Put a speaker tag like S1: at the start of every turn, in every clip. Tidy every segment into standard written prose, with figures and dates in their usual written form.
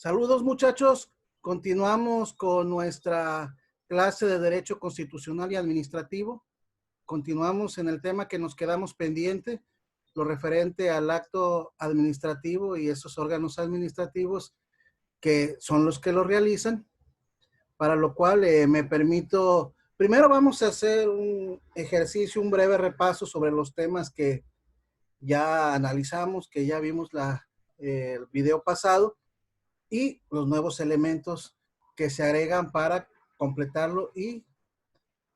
S1: Saludos muchachos, continuamos con nuestra clase de Derecho Constitucional y Administrativo. Continuamos en el tema que nos quedamos pendiente, lo referente al acto administrativo y esos órganos administrativos que son los que lo realizan, para lo cual me permito, primero vamos a hacer un ejercicio, un breve repaso sobre los temas que ya analizamos, que ya vimos el video pasado, y los nuevos elementos que se agregan para completarlo y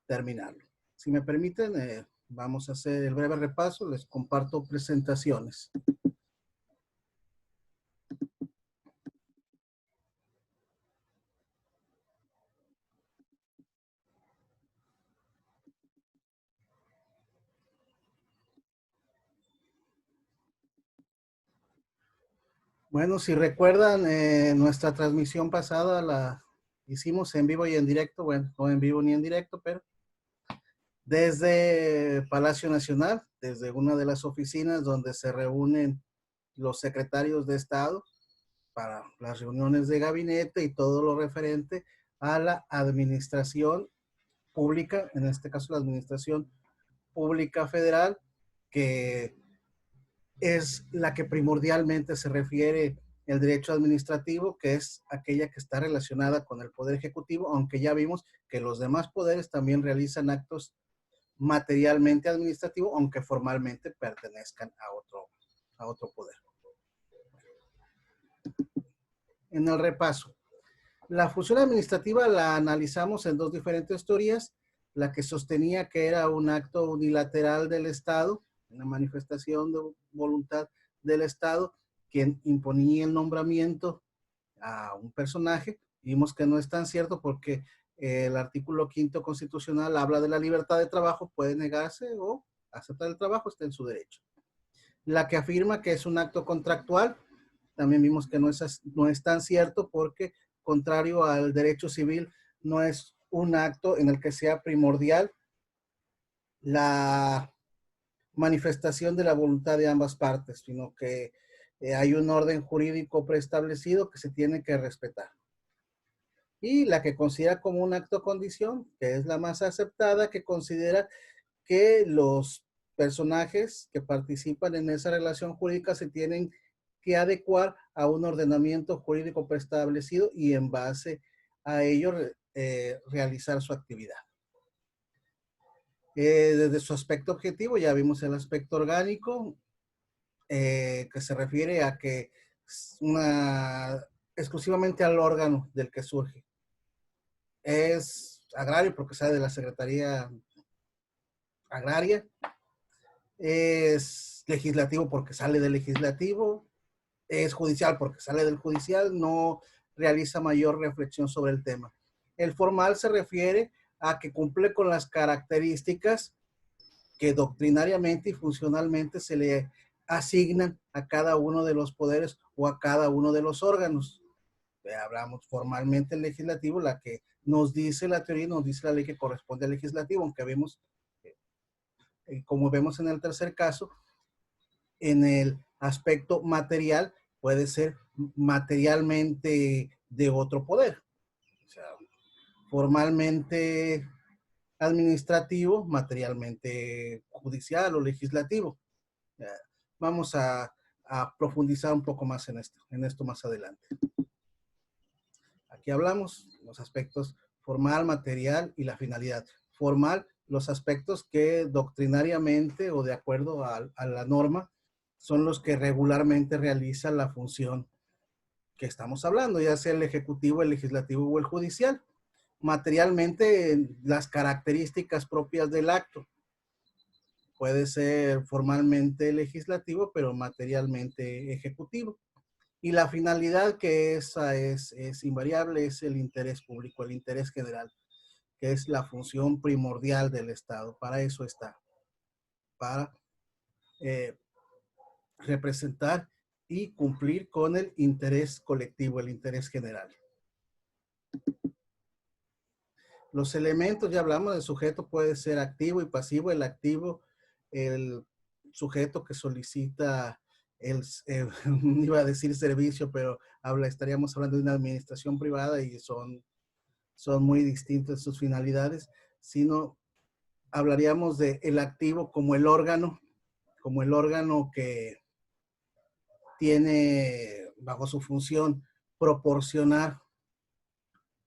S1: terminarlo. Si me permiten, vamos a hacer el breve repaso. Les comparto presentaciones. Bueno, si recuerdan, nuestra transmisión pasada la hicimos en vivo y en directo. Bueno, no en vivo ni en directo, pero desde Palacio Nacional, desde una de las oficinas donde se reúnen los secretarios de Estado para las reuniones de gabinete y todo lo referente a la administración pública, en este caso la administración pública federal, que es la que primordialmente se refiere el derecho administrativo, que es aquella que está relacionada con el poder ejecutivo, aunque ya vimos que los demás poderes también realizan actos materialmente administrativos, aunque formalmente pertenezcan a otro poder. En el repaso, la función administrativa la analizamos en dos diferentes teorías, la que sostenía que era un acto unilateral del Estado, una manifestación de voluntad del Estado, quien imponía el nombramiento a un personaje. Vimos que no es tan cierto porque el artículo 5º constitucional habla de la libertad de trabajo, puede negarse o aceptar el trabajo, está en su derecho. La que afirma que es un acto contractual, también vimos que no es tan cierto porque, contrario al derecho civil, no es un acto en el que sea primordial la manifestación de la voluntad de ambas partes, sino que hay un orden jurídico preestablecido que se tiene que respetar. Y la que considera como un acto condición, que es la más aceptada, que considera que los personajes que participan en esa relación jurídica se tienen que adecuar a un ordenamiento jurídico preestablecido y en base a ello realizar su actividad. Desde su aspecto objetivo ya vimos el aspecto orgánico, que se refiere a que exclusivamente al órgano del que surge. Es agrario porque sale de la Secretaría Agraria, es legislativo porque sale del legislativo, es judicial porque sale del judicial, no realiza mayor reflexión sobre el tema. El formal se refiere a que cumple con las características que doctrinariamente y funcionalmente se le asignan a cada uno de los poderes o a cada uno de los órganos. Hablamos formalmente el legislativo, la que nos dice la teoría, nos dice la ley que corresponde al legislativo, aunque vemos, como vemos en el tercer caso, en el aspecto material puede ser materialmente de otro poder. O sea, formalmente administrativo, materialmente judicial o legislativo. Vamos a profundizar un poco más en esto más adelante. Aquí hablamos los aspectos formal, material y la finalidad. Formal, los aspectos que doctrinariamente o de acuerdo a la norma son los que regularmente realizan la función que estamos hablando, ya sea el ejecutivo, el legislativo o el judicial. Materialmente, las características propias del acto. Puede ser formalmente legislativo, pero materialmente ejecutivo. Y la finalidad, que esa es invariable, es el interés público, el interés general, que es la función primordial del Estado. Para eso está, para representar y cumplir con el interés colectivo, el interés general. Los elementos, ya hablamos del sujeto, puede ser activo y pasivo. El activo, el sujeto que solicita iba a decir servicio, pero estaríamos hablando de una administración privada y son muy distintas sus finalidades, sino hablaríamos de el activo como el órgano que tiene bajo su función proporcionar,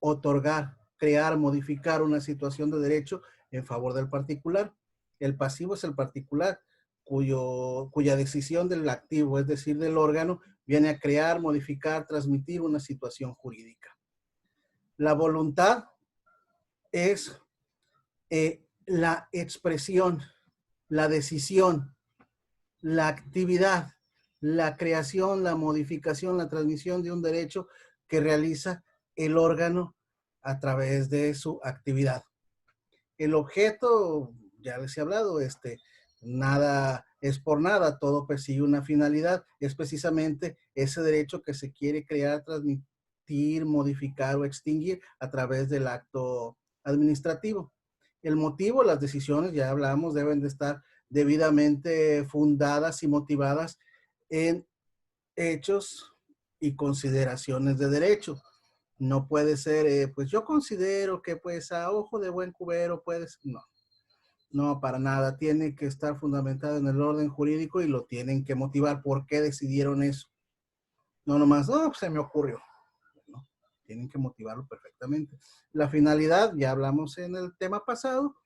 S1: otorgar, crear, modificar una situación de derecho en favor del particular. El pasivo es el particular, cuya decisión del activo, es decir, del órgano, viene a crear, modificar, transmitir una situación jurídica. La voluntad es la expresión, la decisión, la actividad, la creación, la modificación, la transmisión de un derecho que realiza el órgano a través de su actividad. El objeto, ya les he hablado, nada es por nada, todo persigue una finalidad, es precisamente ese derecho que se quiere crear, transmitir, modificar o extinguir a través del acto administrativo. El motivo, las decisiones, ya hablamos, deben de estar debidamente fundadas y motivadas en hechos y consideraciones de derecho. No puede ser, pues yo considero que pues a ojo de buen cubero puedes, no, para nada. Tiene que estar fundamentado en el orden jurídico y lo tienen que motivar. ¿Por qué decidieron eso? No nomás, no, pues se me ocurrió. No, tienen que motivarlo perfectamente. La finalidad, ya hablamos en el tema pasado,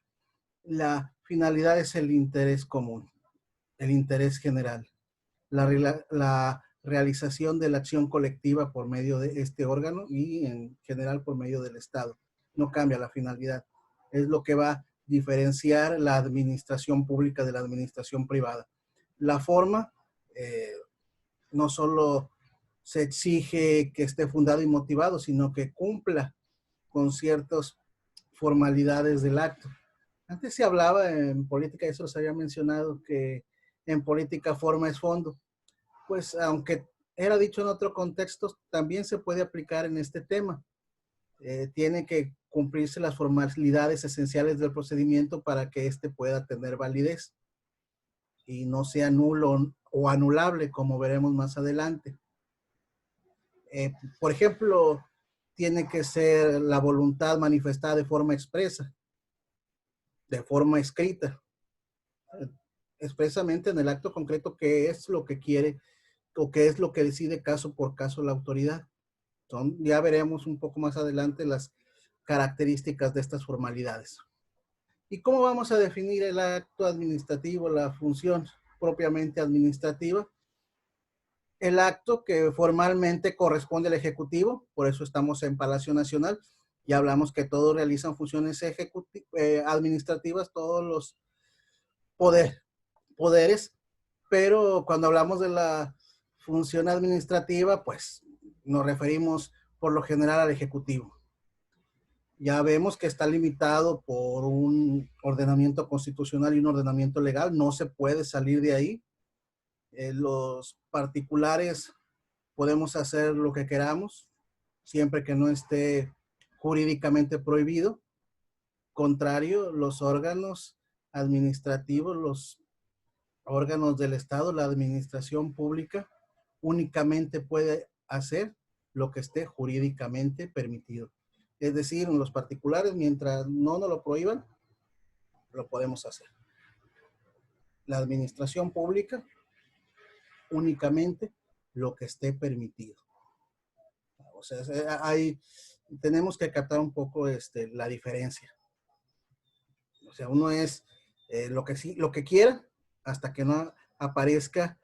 S1: la finalidad es el interés común, el interés general, la realización de la acción colectiva por medio de este órgano y en general por medio del Estado. No cambia la finalidad. Es lo que va a diferenciar la administración pública de la administración privada. La forma, no solo se exige que esté fundado y motivado, sino que cumpla con ciertas formalidades del acto. Antes se hablaba en política, eso se había mencionado, que en política forma es fondo. Pues aunque era dicho en otro contexto, también se puede aplicar en este tema. Tiene que cumplirse las formalidades esenciales del procedimiento para que éste pueda tener validez y no sea nulo o anulable, como veremos más adelante. Por ejemplo, tiene que ser la voluntad manifestada de forma expresa, de forma escrita, expresamente en el acto concreto, qué es lo que quiere o qué es lo que decide caso por caso la autoridad. Ya veremos un poco más adelante las características de estas formalidades. ¿Y cómo vamos a definir el acto administrativo, la función propiamente administrativa? El acto que formalmente corresponde al Ejecutivo, por eso estamos en Palacio Nacional, ya hablamos que todos realizan funciones administrativas, todos los poderes, pero cuando hablamos de la función administrativa, pues nos referimos por lo general al Ejecutivo. Ya vemos que está limitado por un ordenamiento constitucional y un ordenamiento legal, no se puede salir de ahí. Los particulares podemos hacer lo que queramos, siempre que no esté jurídicamente prohibido. Contrario, los órganos administrativos, los órganos del Estado, la administración pública, únicamente puede hacer lo que esté jurídicamente permitido. Es decir, los particulares, mientras no nos lo prohíban, lo podemos hacer. La administración pública, únicamente lo que esté permitido. O sea, tenemos que captar un poco la diferencia. O sea, uno es lo que quiera hasta que no aparezca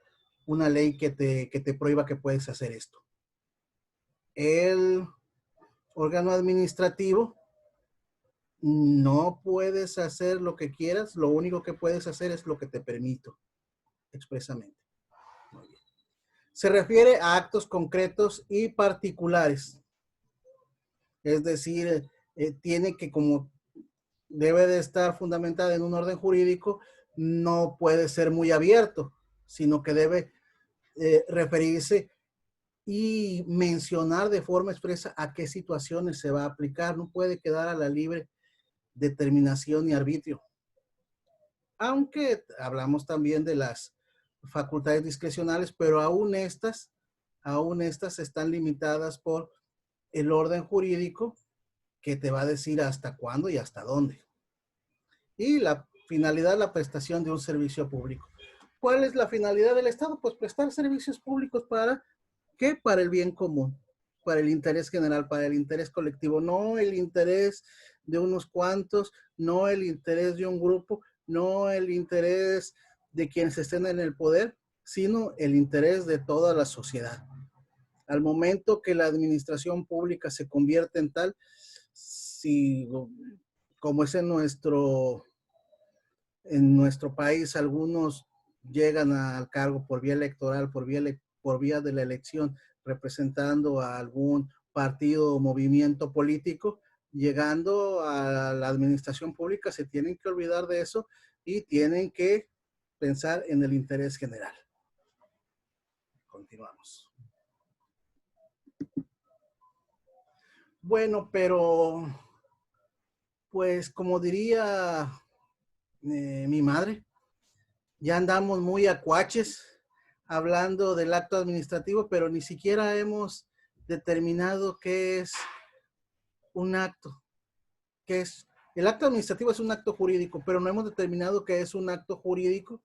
S1: una ley que te prohíba que puedes hacer esto. El órgano administrativo, no puedes hacer lo que quieras, lo único que puedes hacer es lo que te permito expresamente. Muy bien. Se refiere a actos concretos y particulares. Es decir, tiene que, como debe de estar fundamentada en un orden jurídico, no puede ser muy abierto, sino que debe referirse y mencionar de forma expresa a qué situaciones se va a aplicar. No puede quedar a la libre determinación y arbitrio. Aunque hablamos también de las facultades discrecionales, pero aún estas están limitadas por el orden jurídico que te va a decir hasta cuándo y hasta dónde. Y la finalidad, la prestación de un servicio público. ¿Cuál es la finalidad del Estado? Pues prestar servicios públicos para ¿qué? Para el bien común, para el interés general, para el interés colectivo, no el interés de unos cuantos, no el interés de un grupo, no el interés de quienes estén en el poder, sino el interés de toda la sociedad. Al momento que la administración pública se convierte en tal, si, como es en nuestro país, algunos llegan al cargo por vía electoral, por vía de la elección, representando a algún partido o movimiento político, llegando a la administración pública, se tienen que olvidar de eso y tienen que pensar en el interés general. Continuamos. Bueno, pero pues como diría mi madre, ya andamos muy acuaches hablando del acto administrativo, pero ni siquiera hemos determinado qué es un acto. ¿Qué es? El acto administrativo es un acto jurídico, pero no hemos determinado qué es un acto jurídico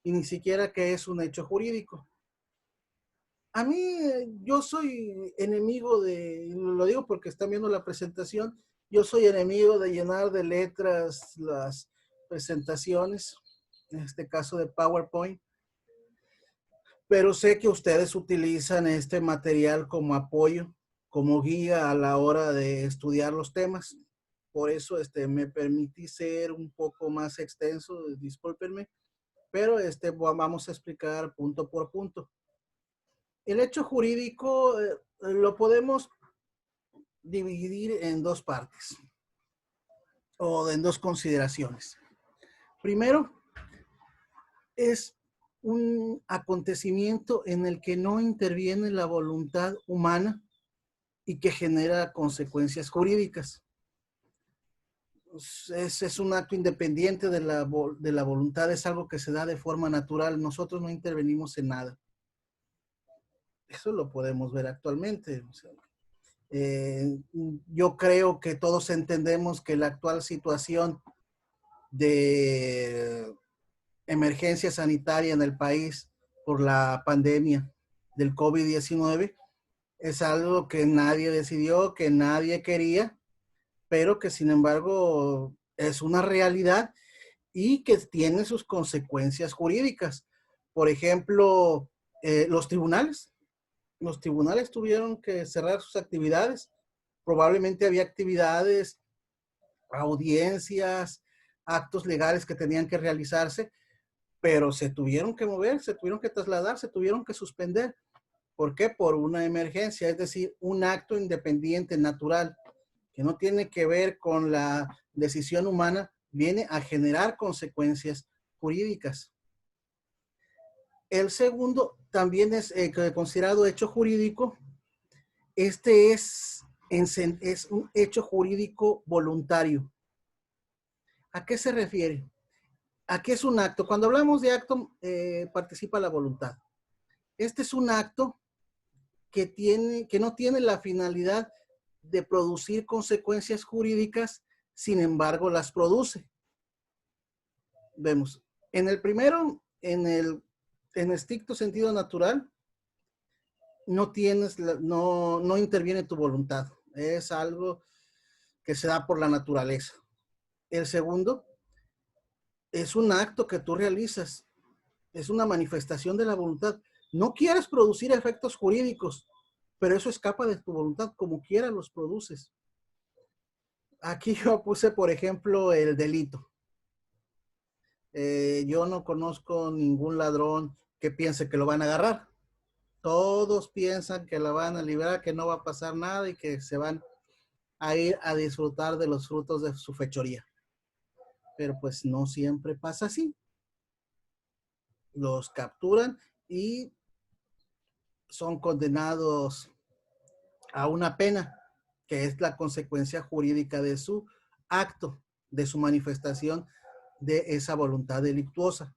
S1: y ni siquiera qué es un hecho jurídico. A mí, yo soy enemigo lo digo porque están viendo la presentación, yo soy enemigo de llenar de letras las presentaciones, en este caso de PowerPoint, pero sé que ustedes utilizan este material como apoyo, como guía a la hora de estudiar los temas. Por eso me permití ser un poco más extenso, discúlpenme, pero vamos a explicar punto por punto. El hecho jurídico lo podemos dividir en dos partes o en dos consideraciones. Primero, es un acontecimiento en el que no interviene la voluntad humana y que genera consecuencias jurídicas. Es un acto independiente de la voluntad, es algo que se da de forma natural. Nosotros no intervenimos en nada. Eso lo podemos ver actualmente. O sea, yo creo que todos entendemos que la actual situación de emergencia sanitaria en el país por la pandemia del COVID-19 es algo que nadie decidió, que nadie quería, pero que sin embargo es una realidad y que tiene sus consecuencias jurídicas. Por ejemplo, los tribunales. Los tribunales tuvieron que cerrar sus actividades. Probablemente había actividades, audiencias, actos legales que tenían que realizarse, pero se tuvieron que mover, se tuvieron que trasladar, se tuvieron que suspender. ¿Por qué? Por una emergencia, es decir, un acto independiente, natural, que no tiene que ver con la decisión humana, viene a generar consecuencias jurídicas. El segundo también es considerado hecho jurídico. Este es un hecho jurídico voluntario. ¿A qué se refiere? ¿A qué es un acto? Cuando hablamos de acto, participa la voluntad. Este es un acto que no tiene la finalidad de producir consecuencias jurídicas, sin embargo las produce. Vemos, en el primero, en estricto sentido natural, no interviene tu voluntad. Es algo que se da por la naturaleza. El segundo es un acto que tú realizas. Es una manifestación de la voluntad. No quieres producir efectos jurídicos, pero eso escapa de tu voluntad. Como quieras los produces. Aquí yo puse, por ejemplo, el delito. Yo no conozco ningún ladrón que piense que lo van a agarrar. Todos piensan que la van a liberar, que no va a pasar nada y que se van a ir a disfrutar de los frutos de su fechoría. Pero pues no siempre pasa así. Los capturan y son condenados a una pena, que es la consecuencia jurídica de su acto, de su manifestación de esa voluntad delictuosa.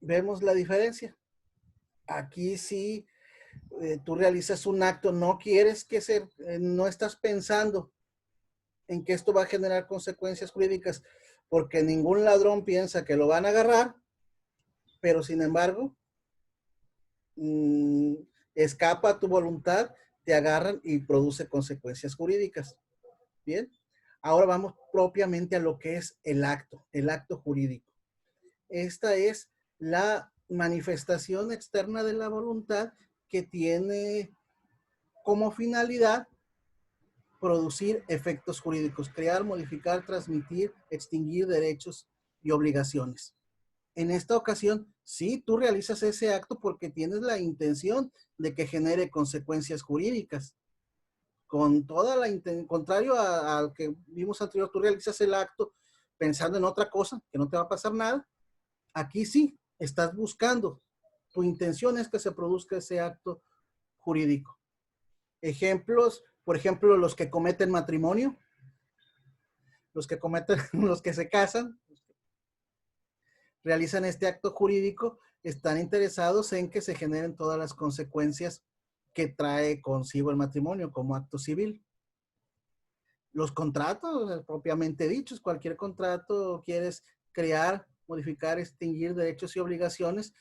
S1: Vemos la diferencia. Aquí sí, tú realizas un acto, no quieres que no estás pensando en que esto va a generar consecuencias jurídicas, porque ningún ladrón piensa que lo van a agarrar, pero sin embargo, mmm, escapa a tu voluntad, te agarran y produce consecuencias jurídicas. Bien, ahora vamos propiamente a lo que es el acto jurídico. Esta es la manifestación externa de la voluntad que tiene como finalidad producir efectos jurídicos, crear, modificar, transmitir, extinguir derechos y obligaciones. En esta ocasión, sí, tú realizas ese acto porque tienes la intención de que genere consecuencias jurídicas. Con toda la intención, contrario al que vimos anterior, tú realizas el acto pensando en otra cosa, que no te va a pasar nada. Aquí sí, estás buscando. Tu intención es que se produzca ese acto jurídico. Ejemplos, por ejemplo, los que cometen matrimonio, los que se casan, realizan este acto jurídico, están interesados en que se generen todas las consecuencias que trae consigo el matrimonio como acto civil. Los contratos, propiamente dichos, cualquier contrato quieres crear, modificar, extinguir derechos y obligaciones,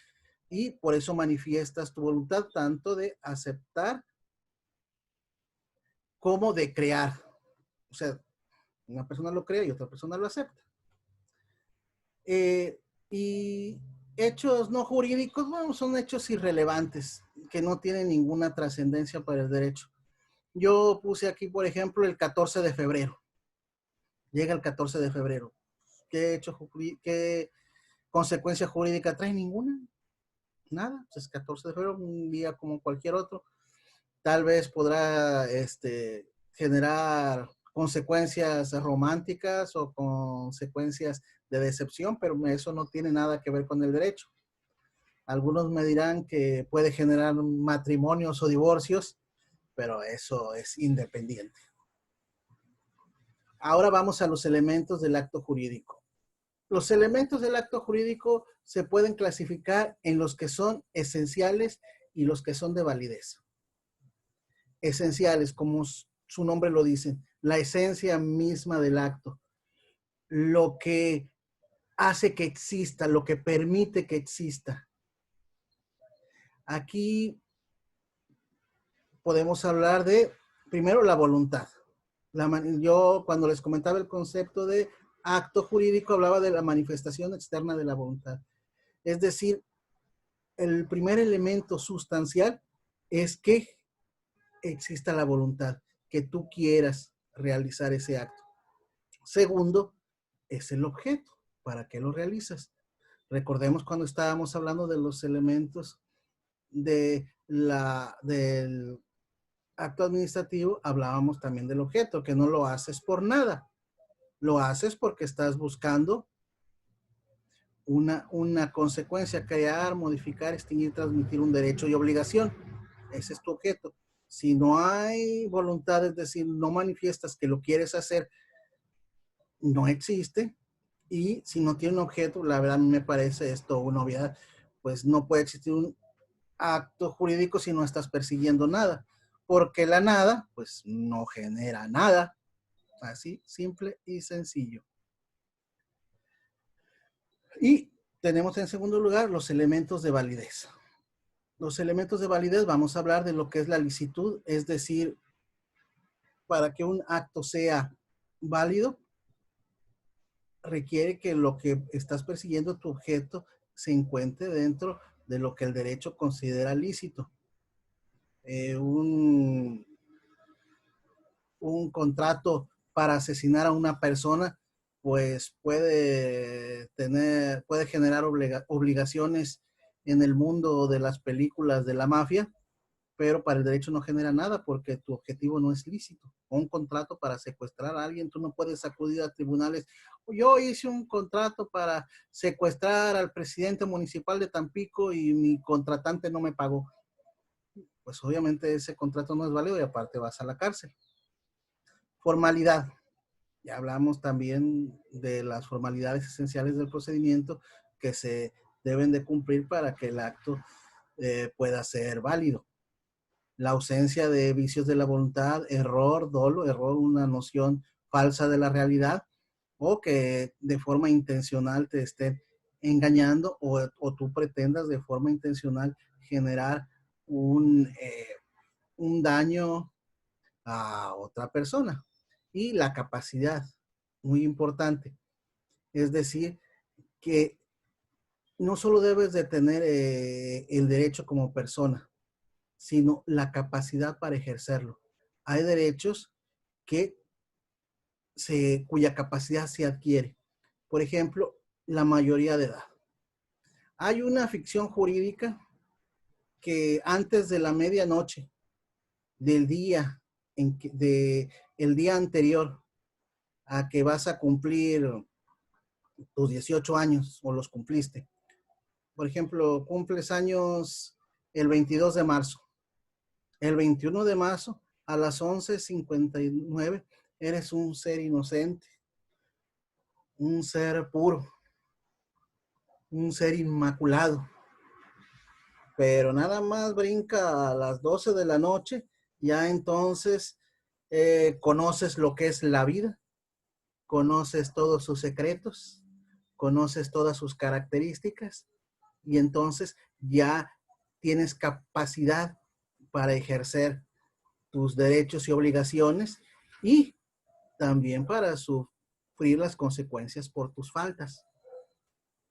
S1: y por eso manifiestas tu voluntad tanto de aceptar como de crear. O sea, una persona lo crea y otra persona lo acepta. Y hechos no jurídicos, bueno, son hechos irrelevantes que no tienen ninguna trascendencia para el derecho. Yo puse aquí, por ejemplo, el 14 de febrero. Llega el 14 de febrero. ¿Qué consecuencia jurídica trae? Ninguna. Nada. Es 14 de febrero, un día como cualquier otro. Tal vez podrá generar consecuencias románticas o consecuencias de decepción, pero eso no tiene nada que ver con el derecho. Algunos me dirán que puede generar matrimonios o divorcios, pero eso es independiente. Ahora vamos a los elementos del acto jurídico. Los elementos del acto jurídico se pueden clasificar en los que son esenciales y los que son de validez. Esenciales, como su nombre lo dice, la esencia misma del acto, lo que hace que exista, lo que permite que exista. Aquí podemos hablar de, primero, la voluntad. Yo cuando les comentaba el concepto de acto jurídico hablaba de la manifestación externa de la voluntad. Es decir, el primer elemento sustancial es que exista la voluntad, que tú quieras realizar ese acto. Segundo, es el objeto. ¿Para qué lo realizas? Recordemos cuando estábamos hablando de los elementos del acto administrativo, hablábamos también del objeto, que no lo haces por nada. Lo haces porque estás buscando una consecuencia, crear, modificar, extinguir, transmitir un derecho y obligación. Ese es tu objeto. Si no hay voluntad, es decir, no manifiestas que lo quieres hacer, no existe. Y si no tiene un objeto, la verdad a mí me parece esto una obviedad, pues no puede existir un acto jurídico si no estás persiguiendo nada, porque la nada, pues no genera nada. Así, simple y sencillo. Y tenemos en segundo lugar los elementos de validez. Los elementos de validez, vamos a hablar de lo que es la licitud, es decir, para que un acto sea válido, requiere que lo que estás persiguiendo, tu objeto, se encuentre dentro de lo que el derecho considera lícito. Un contrato para asesinar a una persona, pues puede generar obligaciones en el mundo de las películas de la mafia, pero para el derecho no genera nada porque tu objetivo no es lícito. O un contrato para secuestrar a alguien, tú no puedes acudir a tribunales. Yo hice un contrato para secuestrar al presidente municipal de Tampico y mi contratante no me pagó. Pues obviamente ese contrato no es válido y aparte vas a la cárcel. Formalidad. Ya hablamos también de las formalidades esenciales del procedimiento que se deben de cumplir para que el acto pueda ser válido. La ausencia de vicios de la voluntad, error, dolo, error, una noción falsa de la realidad, o que de forma intencional te estén engañando o tú pretendas de forma intencional generar un daño a otra persona. Y la capacidad, muy importante. Es decir, que no solo debes de tener el derecho como persona, sino la capacidad para ejercerlo. Hay derechos cuya capacidad se adquiere. Por ejemplo, la mayoría de edad. Hay una ficción jurídica que antes de la medianoche del día, el día anterior a que vas a cumplir tus 18 años o los cumpliste. Por ejemplo, cumples años el 22 de marzo. El 21 de marzo a las 11:59 eres un ser inocente, un ser puro, un ser inmaculado. Pero nada más brinca a las 12 de la noche, ya entonces conoces lo que es la vida, conoces todos sus secretos, conoces todas sus características y entonces ya tienes capacidad para ejercer tus derechos y obligaciones y también para sufrir las consecuencias por tus faltas.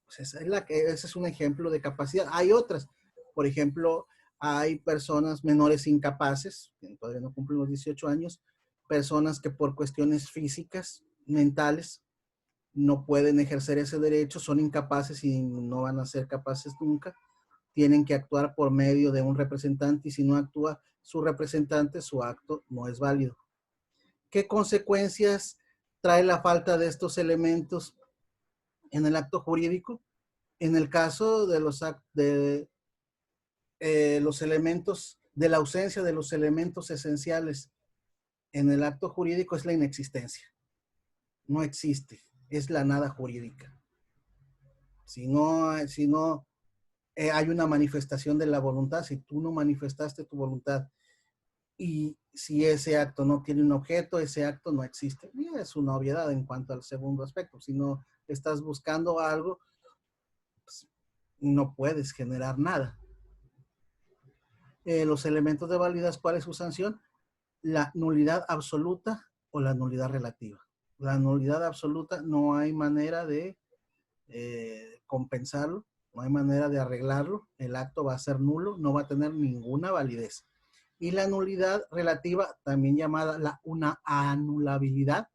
S1: Pues ese es un ejemplo de capacidad. Hay otras. Por ejemplo, hay personas menores incapaces, que todavía no cumplen los 18 años, personas que por cuestiones físicas, mentales, no pueden ejercer ese derecho, son incapaces y no van a ser capaces nunca. Tienen que actuar por medio de un representante y si no actúa su representante, su acto no es válido. ¿Qué consecuencias trae la falta de estos elementos en el acto jurídico? En el caso de los elementos, de la ausencia de los elementos esenciales en el acto jurídico es la inexistencia. No existe, es la nada jurídica. Si no hay una manifestación de la voluntad, si tú no manifestaste tu voluntad y si ese acto no tiene un objeto, ese acto no existe. Y es una obviedad en cuanto al segundo aspecto. Si no estás buscando algo, pues, no puedes generar nada. Los elementos de validez, ¿cuál es su sanción? La nulidad absoluta o la nulidad relativa. La nulidad absoluta no hay manera de compensarlo, no hay manera de arreglarlo, el acto va a ser nulo, no va a tener ninguna validez. Y la nulidad relativa, también llamada una anulabilidad,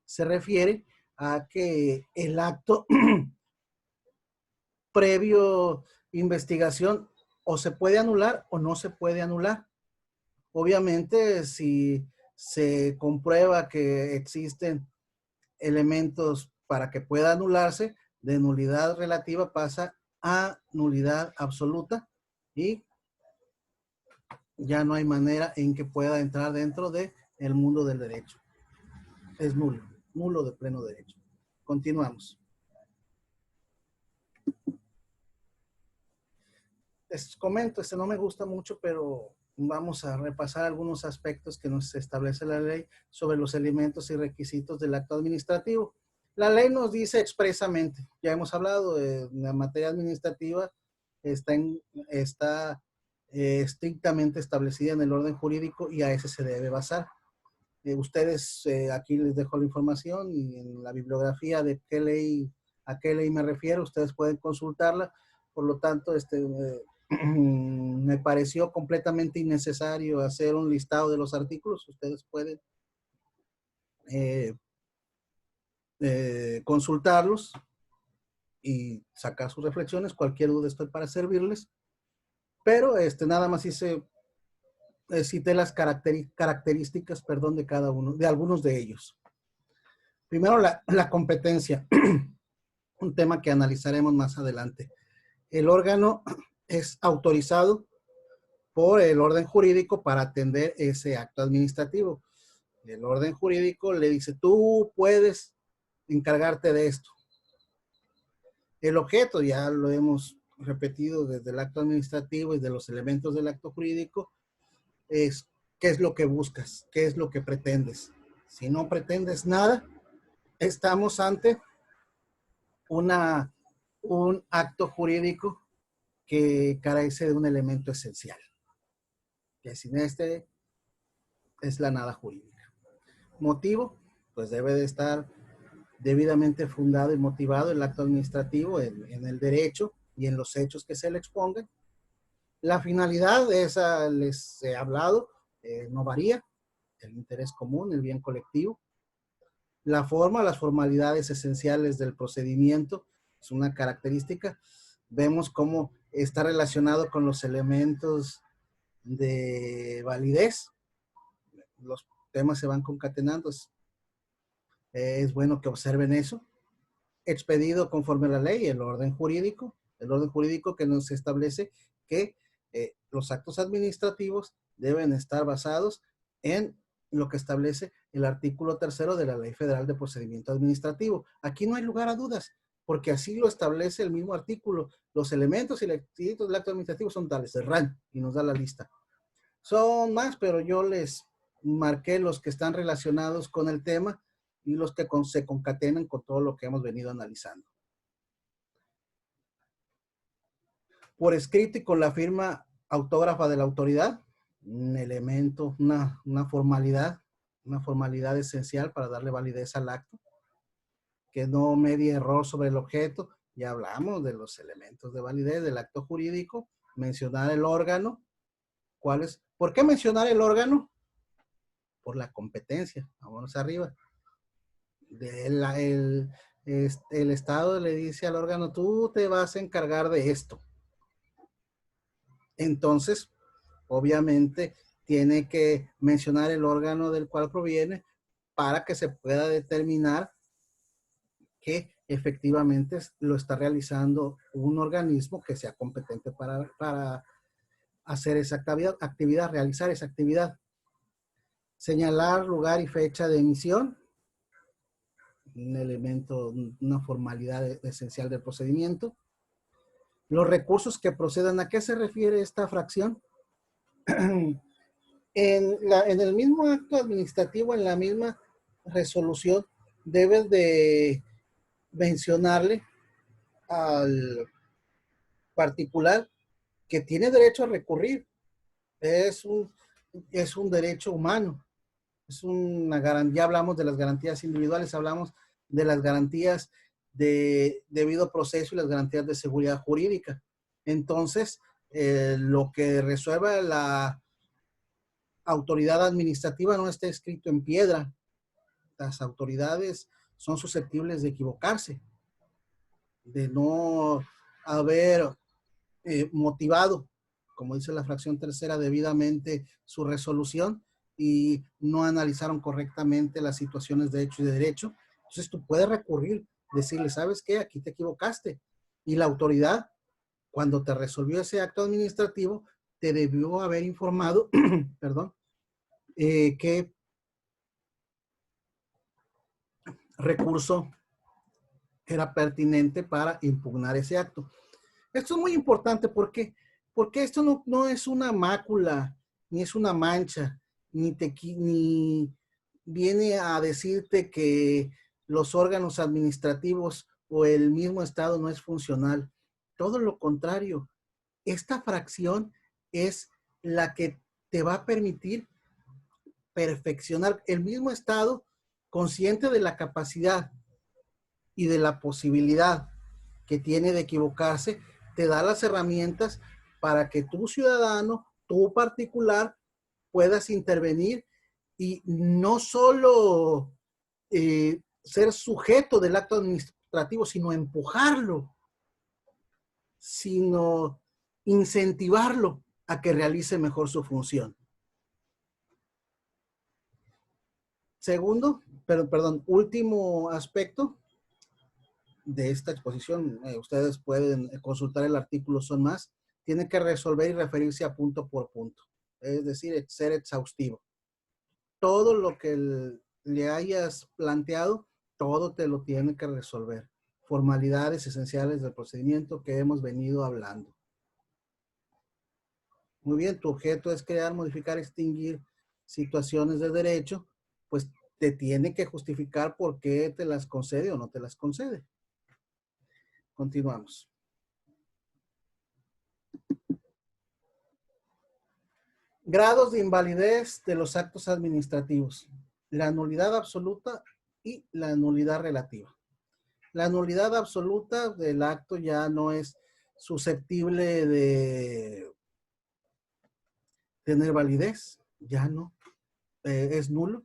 S1: se refiere a que el acto previo investigación o se puede anular o no se puede anular. Obviamente, si se comprueba que existen elementos para que pueda anularse, de nulidad relativa pasa a nulidad absoluta y ya no hay manera en que pueda entrar dentro del mundo del derecho. Es nulo, nulo de pleno derecho. Continuamos. Les comento, no me gusta mucho, pero vamos a repasar algunos aspectos que nos establece la ley sobre los elementos y requisitos del acto administrativo. La ley nos dice expresamente, ya hemos hablado de la materia administrativa, está estrictamente establecida en el orden jurídico y a ese se debe basar. Ustedes, aquí les dejo la información y en la bibliografía de a qué ley me refiero, ustedes pueden consultarla. Por lo tanto, me pareció completamente innecesario hacer un listado de los artículos. Ustedes pueden consultarlos y sacar sus reflexiones. Cualquier duda estoy para servirles. Pero nada más cité las características, perdón, de cada uno, de algunos de ellos. Primero, la competencia, un tema que analizaremos más adelante. El órgano es autorizado por el orden jurídico para atender ese acto administrativo. El orden jurídico le dice, tú puedes encargarte de esto. El objeto, ya lo hemos repetido desde el acto administrativo y de los elementos del acto jurídico, es qué es lo que buscas, qué es lo que pretendes. Si no pretendes nada, estamos ante un acto jurídico que carece de un elemento esencial, que sin este es la nada jurídica. Motivo, pues debe de estar debidamente fundado y motivado el acto administrativo en el derecho y en los hechos que se le expongan. La finalidad, esa les he hablado, no varía, el interés común, el bien colectivo. La forma, las formalidades esenciales del procedimiento, es una característica. Vemos cómo está relacionado con los elementos de validez. Los temas se van concatenando. Es bueno que observen eso. Expedido conforme a la ley, el orden jurídico que nos establece que los actos administrativos deben estar basados en lo que establece el artículo 3 de la Ley Federal de Procedimiento Administrativo. Aquí no hay lugar a dudas, porque así lo establece el mismo artículo. Los elementos y requisitos del acto administrativo son tales, el RAN, y nos da la lista. Son más, pero yo les marqué los que están relacionados con el tema y los que se concatenan con todo lo que hemos venido analizando. Por escrito y con la firma autógrafa de la autoridad, un elemento, una formalidad esencial para darle validez al acto, que no medie error sobre el objeto. Ya hablamos de los elementos de validez del acto jurídico, mencionar el órgano. ¿Cuál es? ¿Por qué mencionar el órgano? Por la competencia. Vámonos arriba. El Estado le dice al órgano, tú te vas a encargar de esto. Entonces, obviamente, tiene que mencionar el órgano del cual proviene para que se pueda determinar que efectivamente lo está realizando un organismo que sea competente para hacer esa actividad, realizar esa actividad. Señalar lugar y fecha de emisión, un elemento, una formalidad esencial del procedimiento. Los recursos que procedan, ¿a qué se refiere esta fracción? En el mismo acto administrativo, en la misma resolución, debes de mencionarle al particular que tiene derecho a recurrir. Es un derecho humano. Es una garantía. Ya hablamos de las garantías individuales, hablamos de las garantías de debido proceso y las garantías de seguridad jurídica. Entonces, lo que resuelva la autoridad administrativa no está escrito en piedra. Las autoridades son susceptibles de equivocarse, de no haber motivado, como dice la fracción tercera, debidamente su resolución y no analizaron correctamente las situaciones de hecho y de derecho. Entonces tú puedes recurrir, decirle, ¿sabes qué? Aquí te equivocaste. Y la autoridad, cuando te resolvió ese acto administrativo, te debió haber informado, perdón, que recurso era pertinente para impugnar ese acto. Esto es muy importante porque esto no es una mácula, ni es una mancha, ni viene a decirte que los órganos administrativos o el mismo Estado no es funcional. Todo lo contrario, esta fracción es la que te va a permitir perfeccionar el mismo Estado, consciente de la capacidad y de la posibilidad que tiene de equivocarse, te da las herramientas para que tu ciudadano, tu particular, puedas intervenir y no solo ser sujeto del acto administrativo, sino empujarlo, sino incentivarlo a que realice mejor su función. Segundo, último aspecto de esta exposición, ustedes pueden consultar el artículo, son más, tiene que resolver y referirse a punto por punto, es decir, ser exhaustivo. Todo lo que le hayas planteado, todo te lo tiene que resolver. formalidades esenciales del procedimiento que hemos venido hablando. Muy bien, tu objeto es crear, modificar, extinguir situaciones de derecho, pues te tiene que justificar por qué te las concede o no te las concede. Continuamos. Grados de invalidez de los actos administrativos. La nulidad absoluta y la nulidad relativa. La nulidad absoluta del acto ya no es susceptible de tener validez, ya no, es nulo.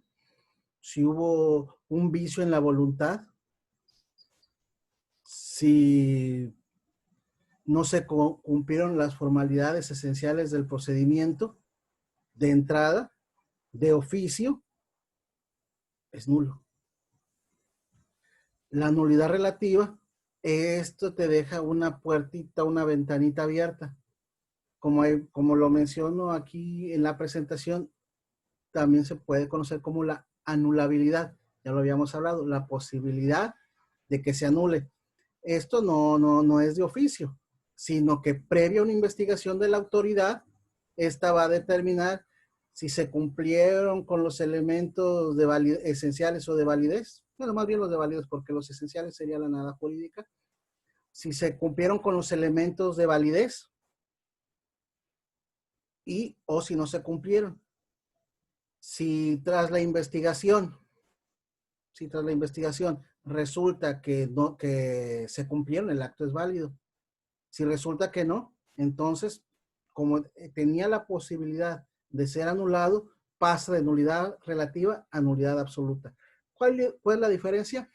S1: Si hubo un vicio en la voluntad, si no se cumplieron las formalidades esenciales del procedimiento de entrada, de oficio, es nulo. La nulidad relativa, esto te deja una puertita, una ventanita abierta. Como lo menciono aquí en la presentación, también se puede conocer como la anulabilidad. Ya lo habíamos hablado, la posibilidad de que se anule. Esto no es de oficio, sino que previa a una investigación de la autoridad, esta va a determinar si se cumplieron con los elementos de esenciales o de validez. Bueno, más bien los de validez, porque los esenciales sería la nada jurídica. Si se cumplieron con los elementos de validez y o si no se cumplieron. Si tras la investigación resulta que se cumplieron, el acto es válido. Si resulta que no, entonces, como tenía la posibilidad de ser anulado, pasa de nulidad relativa a nulidad absoluta. ¿Cuál es la diferencia?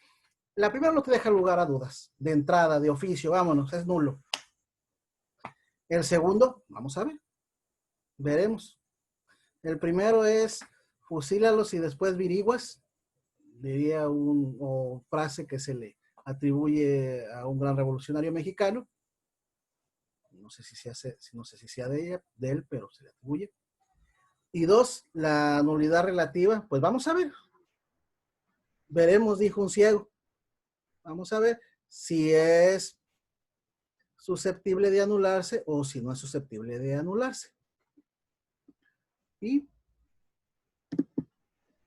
S1: La primera no te deja lugar a dudas. De entrada, de oficio, vámonos, es nulo. El segundo, vamos a ver, veremos. El primero es fusílalos y después viriguas. Diría o frase que se le atribuye a un gran revolucionario mexicano. No sé si sea de él, pero se le atribuye. Y dos, la nulidad relativa, pues vamos a ver. Veremos, dijo un ciego. Vamos a ver si es susceptible de anularse o si no es susceptible de anularse. Y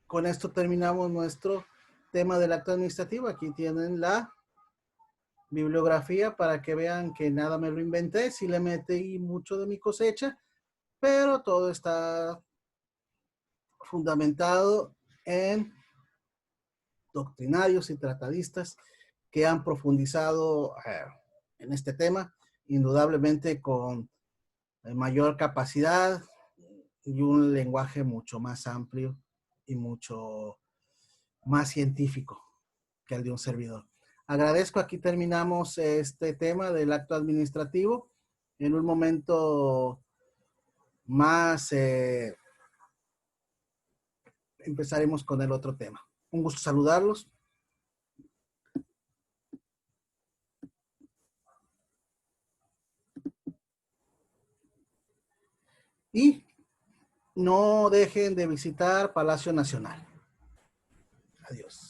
S1: con esto terminamos nuestro tema del acto administrativo. Aquí tienen la bibliografía para que vean que nada me lo inventé. Sí le metí mucho de mi cosecha, pero todo está fundamentado en doctrinarios y tratadistas que han profundizado en este tema, indudablemente con mayor capacidad y un lenguaje mucho más amplio y mucho más científico que el de un servidor. Agradezco, aquí terminamos este tema del acto administrativo. En un momento más empezaremos con el otro tema. Un gusto saludarlos. Y no dejen de visitar Palacio Nacional. Adiós.